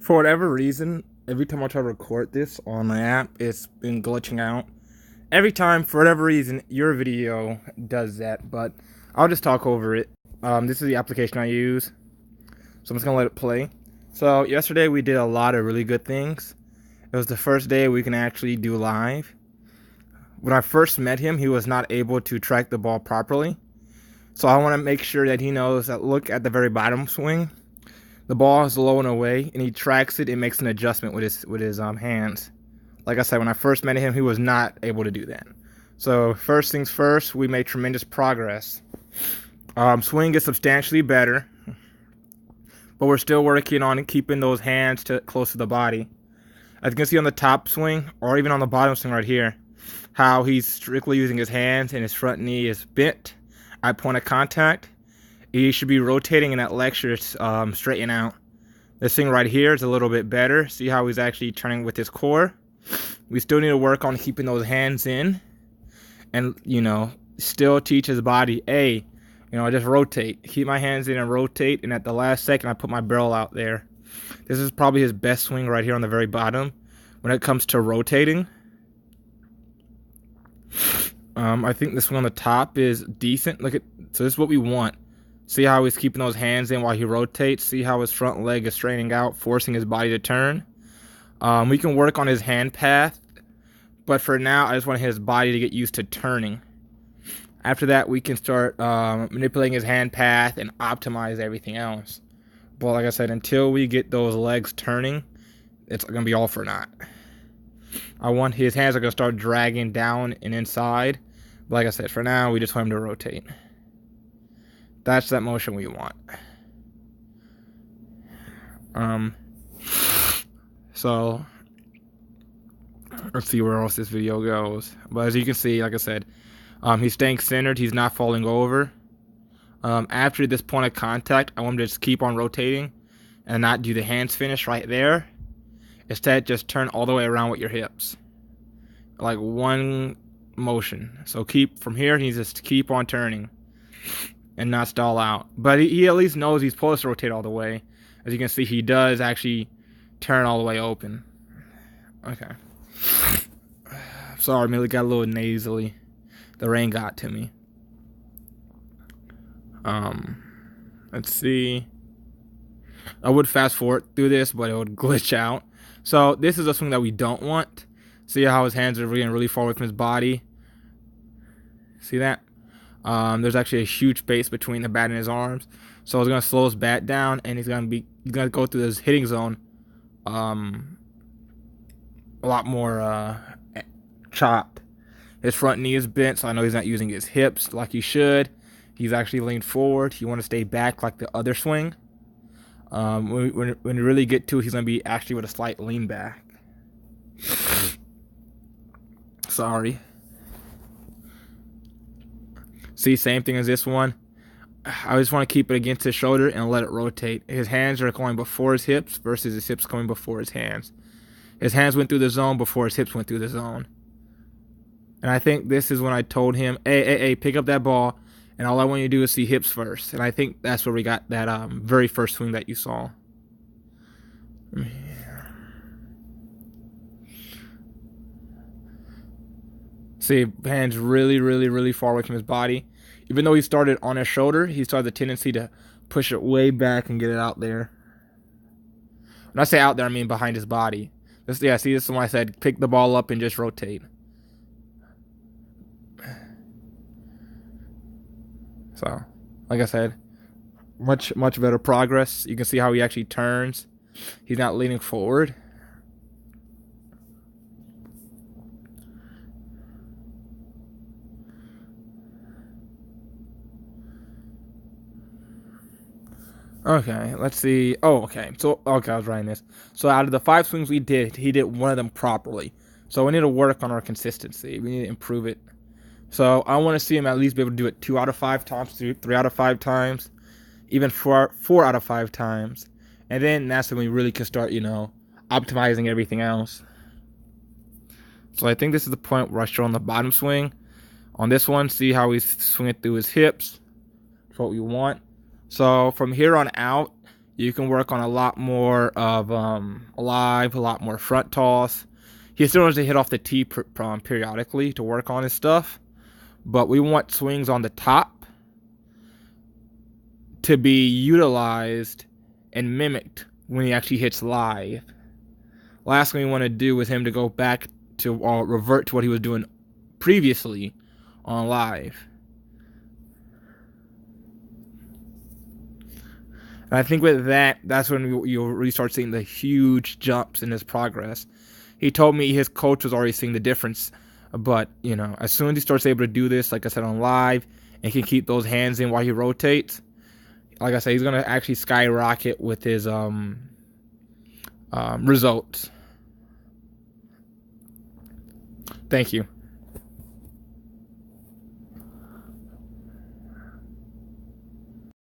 For whatever reason, every time I try to record this on my app, it's been glitching out. Every time, for whatever reason, your video does that, but I'll just talk over it. This is the application I use, so I'm just gonna let it play. So yesterday we did a lot of really good things. It was the first day we can actually do live. When I first met him, he was not able to track the ball properly. So I want to make sure that he knows that look at the very bottom swing. The ball is low and away, and he tracks it and makes an adjustment with his hands. Like I said, when I first met him, he was not able to do that. So first things first, we made tremendous progress. Swing is substantially better, but we're still working on keeping those hands close to the body. As you can see on the top swing, or even on the bottom swing right here, how he's strictly using his hands and his front knee is bent at point of contact. He should be rotating in that leg should straighten out. This thing right here is a little bit better. See how he's actually turning with his core. We still need to work on keeping those hands in, and still teach his body, hey, just rotate. Keep my hands in and rotate. And at the last second, I put my barrel out there. This is probably his best swing right here on the very bottom when it comes to rotating. I think this one on the top is decent. So this is what we want. See how he's keeping those hands in while he rotates. See how his front leg is straightening out, forcing his body to turn. We can work on his hand path, but for now, I just want his body to get used to turning. After that, we can start manipulating his hand path and optimize everything else. But like I said, until we get those legs turning, it's going to be all for naught. His hands are going to start dragging down and inside. But like I said, for now, we just want him to rotate. That's that motion we want. So let's see where else this video goes. But as you can see, like I said, he's staying centered. He's not falling over. After this point of contact, I want him to just keep on rotating and not do the hands finish right there. Instead, just turn all the way around with your hips. Like one motion. So from here, he just keep on turning and not stall out. But he at least knows he's supposed to rotate all the way. As you can see, he does actually turn all the way open. Okay. Sorry, Millie got a little nasally. The rain got to me. Let's see. I would fast forward through this, but it would glitch out. So this is a swing that we don't want. See how his hands are getting really far away from his body? See that? There's actually a huge space between the bat and his arms. So it's going to slow his bat down, and he's going to go through this hitting zone a lot more chopped. His front knee is bent, so I know he's not using his hips like he should. He's actually leaned forward. You want to stay back like the other swing. When you really get to it, he's going to be actually with a slight lean back. Sorry. See, same thing as this one. I just want to keep it against his shoulder and let it rotate. His hands are going before his hips versus his hips going before his hands. His hands went through the zone before his hips went through the zone. And I think this is when I told him, hey, pick up that ball, and all I want you to do is see hips first. And I think that's where we got that very first swing that you saw. See, hands really, really, really far away from his body. Even though he started on his shoulder, he started the tendency to push it way back and get it out there. When I say out there, I mean behind his body. See, this is when I said pick the ball up and just rotate. So, like I said, much better progress. You can see how he actually turns. He's not leaning forward. Okay, let's see. Oh, okay. I was writing this. So out of the 5 swings we did, he did one of them properly. So we need to work on our consistency. We need to improve it. So I want to see him at least be able to do it 2 out of 5 times, 3 out of 5 times, even 4 out of 5 times. And then that's when we really can start, optimizing everything else. So I think this is the point where I show on the bottom swing. On this one, see how he's swinging through his hips. That's what we want. So from here on out, you can work on a lot more of live, a lot more front toss. He still has to hit off the tee periodically to work on his stuff, but we want swings on the top to be utilized and mimicked when he actually hits live. Last thing we want to do is him to go back to revert to what he was doing previously on live. And I think with that, that's when you'll really start seeing the huge jumps in his progress. He told me his coach was already seeing the difference, but as soon as he starts able to do this, like I said on live, and can keep those hands in while he rotates, like I said, he's gonna actually skyrocket with his results. Thank you.